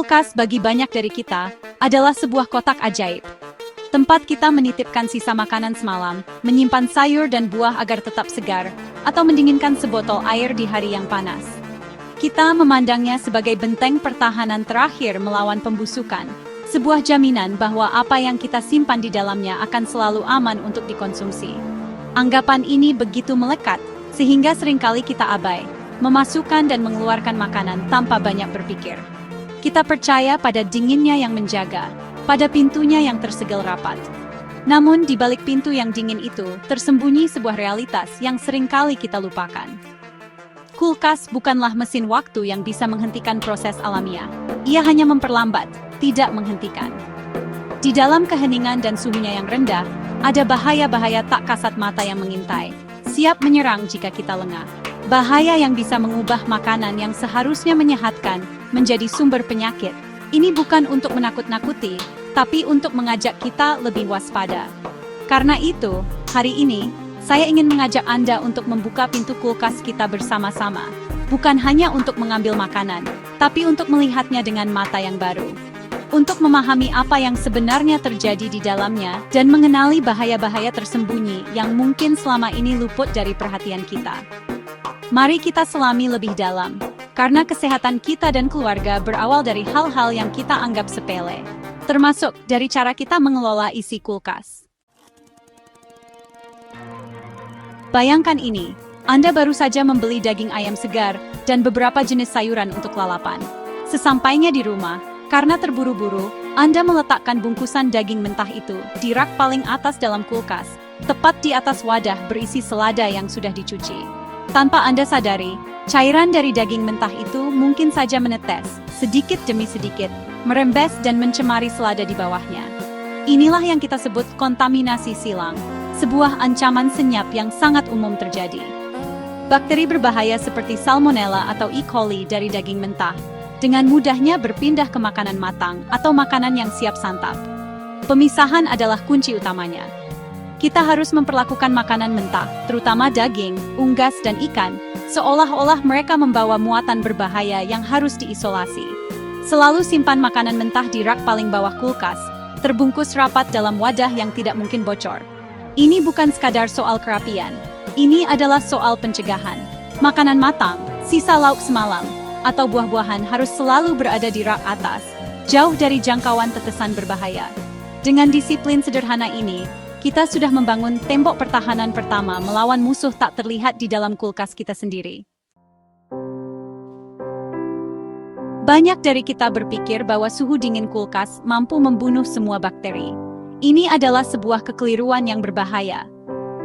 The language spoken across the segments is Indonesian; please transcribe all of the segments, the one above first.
Kulkas bagi banyak dari kita adalah sebuah kotak ajaib. Tempat kita menitipkan sisa makanan semalam, menyimpan sayur dan buah agar tetap segar, atau mendinginkan sebotol air di hari yang panas. Kita memandangnya sebagai benteng pertahanan terakhir melawan pembusukan, sebuah jaminan bahwa apa yang kita simpan di dalamnya akan selalu aman untuk dikonsumsi. Anggapan ini begitu melekat, sehingga seringkali kita abai, memasukkan dan mengeluarkan makanan tanpa banyak berpikir. Kita percaya pada dinginnya yang menjaga, pada pintunya yang tersegel rapat. Namun di balik pintu yang dingin itu, tersembunyi sebuah realitas yang seringkali kita lupakan. Kulkas bukanlah mesin waktu yang bisa menghentikan proses alamiah. Ia hanya memperlambat, tidak menghentikan. Di dalam keheningan dan suhunya yang rendah, ada bahaya-bahaya tak kasat mata yang mengintai, siap menyerang jika kita lengah. Bahaya yang bisa mengubah makanan yang seharusnya menyehatkan menjadi sumber penyakit. Ini bukan untuk menakut-nakuti, tapi untuk mengajak kita lebih waspada. Karena itu, hari ini, saya ingin mengajak Anda untuk membuka pintu kulkas kita bersama-sama. Bukan hanya untuk mengambil makanan, tapi untuk melihatnya dengan mata yang baru. Untuk memahami apa yang sebenarnya terjadi di dalamnya dan mengenali bahaya-bahaya tersembunyi yang mungkin selama ini luput dari perhatian kita. Mari kita selami lebih dalam, karena kesehatan kita dan keluarga berawal dari hal-hal yang kita anggap sepele, termasuk dari cara kita mengelola isi kulkas. Bayangkan ini, Anda baru saja membeli daging ayam segar dan beberapa jenis sayuran untuk lalapan. Sesampainya di rumah, karena terburu-buru, Anda meletakkan bungkusan daging mentah itu di rak paling atas dalam kulkas, tepat di atas wadah berisi selada yang sudah dicuci. Tanpa Anda sadari, cairan dari daging mentah itu mungkin saja menetes, sedikit demi sedikit, merembes dan mencemari selada di bawahnya. Inilah yang kita sebut kontaminasi silang, sebuah ancaman senyap yang sangat umum terjadi. Bakteri berbahaya seperti Salmonella atau E. coli dari daging mentah, dengan mudahnya berpindah ke makanan matang atau makanan yang siap santap. Pemisahan adalah kunci utamanya. Kita harus memperlakukan makanan mentah, terutama daging, unggas, dan ikan, seolah-olah mereka membawa muatan berbahaya yang harus diisolasi. Selalu simpan makanan mentah di rak paling bawah kulkas, terbungkus rapat dalam wadah yang tidak mungkin bocor. Ini bukan sekadar soal kerapian, ini adalah soal pencegahan. Makanan matang, sisa lauk semalam, atau buah-buahan harus selalu berada di rak atas, jauh dari jangkauan tetesan berbahaya. Dengan disiplin sederhana ini, kita sudah membangun tembok pertahanan pertama melawan musuh tak terlihat di dalam kulkas kita sendiri. Banyak dari kita berpikir bahwa suhu dingin kulkas mampu membunuh semua bakteri. Ini adalah sebuah kekeliruan yang berbahaya.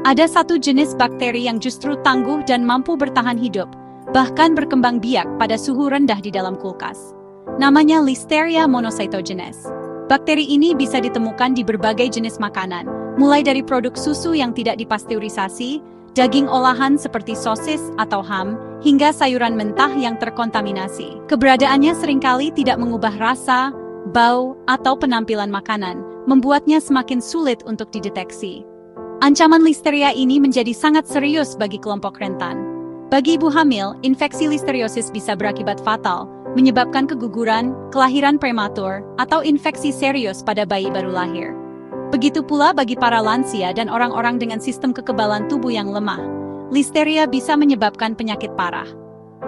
Ada satu jenis bakteri yang justru tangguh dan mampu bertahan hidup, bahkan berkembang biak pada suhu rendah di dalam kulkas. Namanya Listeria monocytogenes. Bakteri ini bisa ditemukan di berbagai jenis makanan, mulai dari produk susu yang tidak dipasteurisasi, daging olahan seperti sosis atau ham, hingga sayuran mentah yang terkontaminasi. Keberadaannya seringkali tidak mengubah rasa, bau, atau penampilan makanan, membuatnya semakin sulit untuk dideteksi. Ancaman listeria ini menjadi sangat serius bagi kelompok rentan. Bagi ibu hamil, infeksi listeriosis bisa berakibat fatal, menyebabkan keguguran, kelahiran prematur, atau infeksi serius pada bayi baru lahir. Begitu pula bagi para lansia dan orang-orang dengan sistem kekebalan tubuh yang lemah, listeria bisa menyebabkan penyakit parah.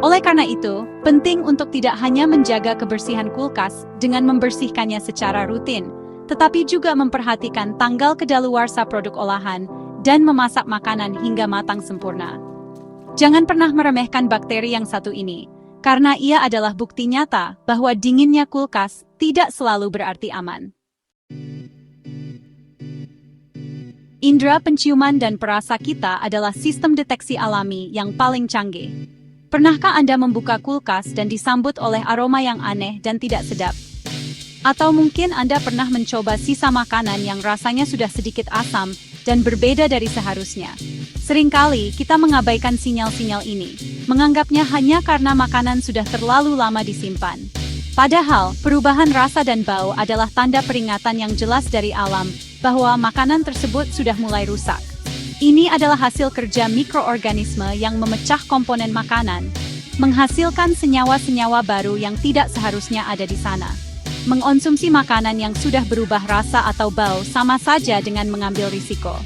Oleh karena itu, penting untuk tidak hanya menjaga kebersihan kulkas dengan membersihkannya secara rutin, tetapi juga memperhatikan tanggal kedaluarsa produk olahan dan memasak makanan hingga matang sempurna. Jangan pernah meremehkan bakteri yang satu ini, karena ia adalah bukti nyata bahwa dinginnya kulkas tidak selalu berarti aman. Indera penciuman dan perasa kita adalah sistem deteksi alami yang paling canggih. Pernahkah Anda membuka kulkas dan disambut oleh aroma yang aneh dan tidak sedap? Atau mungkin Anda pernah mencoba sisa makanan yang rasanya sudah sedikit asam dan berbeda dari seharusnya. Seringkali kita mengabaikan sinyal-sinyal ini, menganggapnya hanya karena makanan sudah terlalu lama disimpan. Padahal, perubahan rasa dan bau adalah tanda peringatan yang jelas dari alam bahwa makanan tersebut sudah mulai rusak. Ini adalah hasil kerja mikroorganisme yang memecah komponen makanan, menghasilkan senyawa-senyawa baru yang tidak seharusnya ada di sana. Mengonsumsi makanan yang sudah berubah rasa atau bau sama saja dengan mengambil risiko.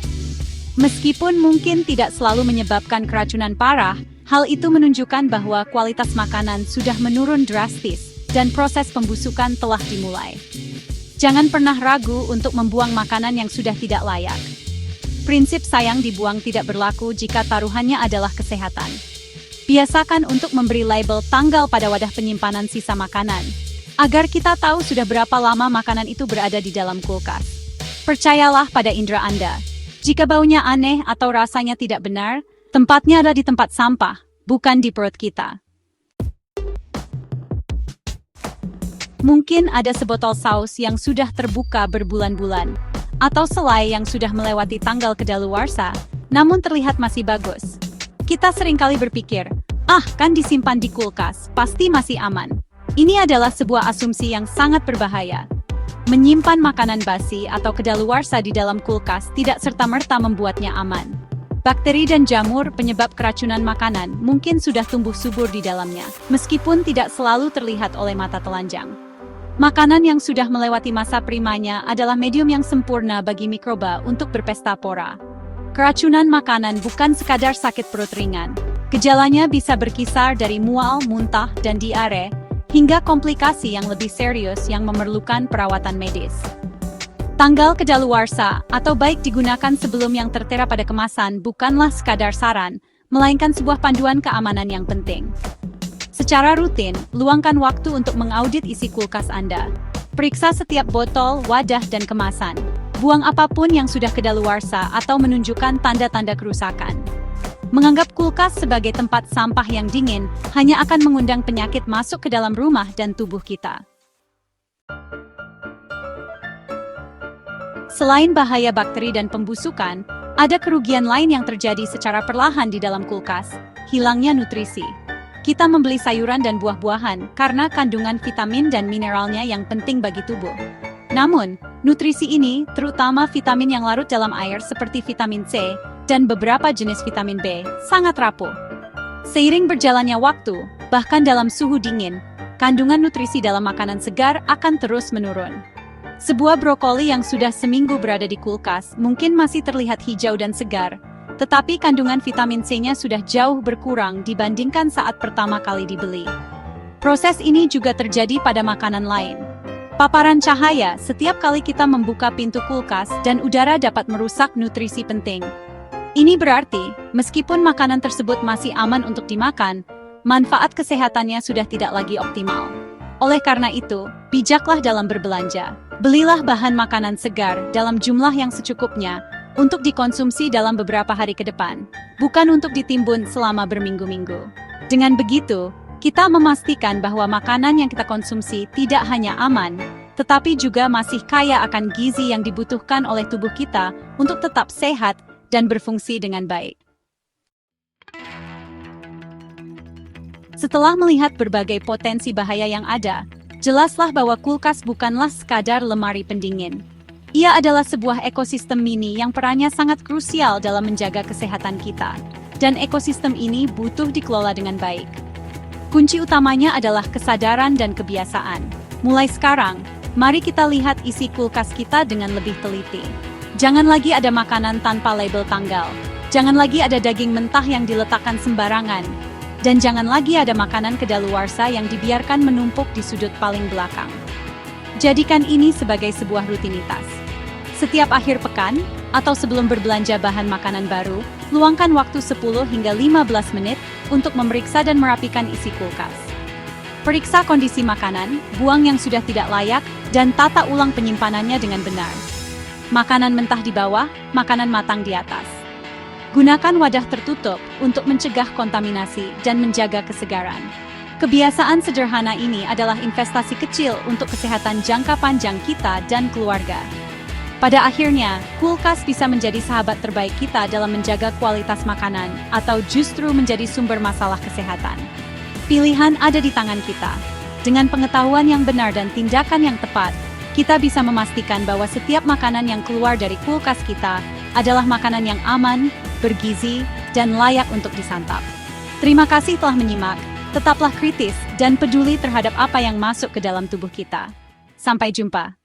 Meskipun mungkin tidak selalu menyebabkan keracunan parah, hal itu menunjukkan bahwa kualitas makanan sudah menurun drastis dan proses pembusukan telah dimulai. Jangan pernah ragu untuk membuang makanan yang sudah tidak layak. Prinsip sayang dibuang tidak berlaku jika taruhannya adalah kesehatan. Biasakan untuk memberi label tanggal pada wadah penyimpanan sisa makanan, agar kita tahu sudah berapa lama makanan itu berada di dalam kulkas. Percayalah pada indera Anda. Jika baunya aneh atau rasanya tidak benar, tempatnya ada di tempat sampah, bukan di perut kita. Mungkin ada sebotol saus yang sudah terbuka berbulan-bulan, atau selai yang sudah melewati tanggal kedaluarsa, namun terlihat masih bagus. Kita seringkali berpikir, kan disimpan di kulkas, pasti masih aman. Ini adalah sebuah asumsi yang sangat berbahaya. Menyimpan makanan basi atau kedaluarsa di dalam kulkas tidak serta-merta membuatnya aman. Bakteri dan jamur penyebab keracunan makanan mungkin sudah tumbuh subur di dalamnya, meskipun tidak selalu terlihat oleh mata telanjang. Makanan yang sudah melewati masa primanya adalah medium yang sempurna bagi mikroba untuk berpesta pora. Keracunan makanan bukan sekadar sakit perut ringan. Gejalanya bisa berkisar dari mual, muntah, dan diare, hingga komplikasi yang lebih serius yang memerlukan perawatan medis. Tanggal kedaluarsa, atau baik digunakan sebelum yang tertera pada kemasan, bukanlah sekadar saran, melainkan sebuah panduan keamanan yang penting. Secara rutin, luangkan waktu untuk mengaudit isi kulkas Anda. Periksa setiap botol, wadah, dan kemasan. Buang apapun yang sudah kedaluarsa atau menunjukkan tanda-tanda kerusakan. Menganggap kulkas sebagai tempat sampah yang dingin hanya akan mengundang penyakit masuk ke dalam rumah dan tubuh kita. Selain bahaya bakteri dan pembusukan, ada kerugian lain yang terjadi secara perlahan di dalam kulkas, hilangnya nutrisi. Kita membeli sayuran dan buah-buahan karena kandungan vitamin dan mineralnya yang penting bagi tubuh. Namun, nutrisi ini, terutama vitamin yang larut dalam air seperti vitamin C dan beberapa jenis vitamin B, sangat rapuh. Seiring berjalannya waktu, bahkan dalam suhu dingin, kandungan nutrisi dalam makanan segar akan terus menurun. Sebuah brokoli yang sudah seminggu berada di kulkas mungkin masih terlihat hijau dan segar, tetapi kandungan vitamin C-nya sudah jauh berkurang dibandingkan saat pertama kali dibeli. Proses ini juga terjadi pada makanan lain. Paparan cahaya setiap kali kita membuka pintu kulkas dan udara dapat merusak nutrisi penting. Ini berarti, meskipun makanan tersebut masih aman untuk dimakan, manfaat kesehatannya sudah tidak lagi optimal. Oleh karena itu, bijaklah dalam berbelanja. Belilah bahan makanan segar dalam jumlah yang secukupnya, untuk dikonsumsi dalam beberapa hari ke depan, bukan untuk ditimbun selama berminggu-minggu. Dengan begitu, kita memastikan bahwa makanan yang kita konsumsi tidak hanya aman, tetapi juga masih kaya akan gizi yang dibutuhkan oleh tubuh kita untuk tetap sehat dan berfungsi dengan baik. Setelah melihat berbagai potensi bahaya yang ada, jelaslah bahwa kulkas bukanlah sekadar lemari pendingin. Ia adalah sebuah ekosistem mini yang perannya sangat krusial dalam menjaga kesehatan kita, dan ekosistem ini butuh dikelola dengan baik. Kunci utamanya adalah kesadaran dan kebiasaan. Mulai sekarang, mari kita lihat isi kulkas kita dengan lebih teliti. Jangan lagi ada makanan tanpa label tanggal. Jangan lagi ada daging mentah yang diletakkan sembarangan. Dan jangan lagi ada makanan kedaluarsa yang dibiarkan menumpuk di sudut paling belakang. Jadikan ini sebagai sebuah rutinitas. Setiap akhir pekan, atau sebelum berbelanja bahan makanan baru, luangkan waktu 10 hingga 15 menit untuk memeriksa dan merapikan isi kulkas. Periksa kondisi makanan, buang yang sudah tidak layak, dan tata ulang penyimpanannya dengan benar. Makanan mentah di bawah, makanan matang di atas. Gunakan wadah tertutup untuk mencegah kontaminasi dan menjaga kesegaran. Kebiasaan sederhana ini adalah investasi kecil untuk kesehatan jangka panjang kita dan keluarga. Pada akhirnya, kulkas bisa menjadi sahabat terbaik kita dalam menjaga kualitas makanan atau justru menjadi sumber masalah kesehatan. Pilihan ada di tangan kita. Dengan pengetahuan yang benar dan tindakan yang tepat, kita bisa memastikan bahwa setiap makanan yang keluar dari kulkas kita adalah makanan yang aman, bergizi, dan layak untuk disantap. Terima kasih telah menyimak. Tetaplah kritis dan peduli terhadap apa yang masuk ke dalam tubuh kita. Sampai jumpa.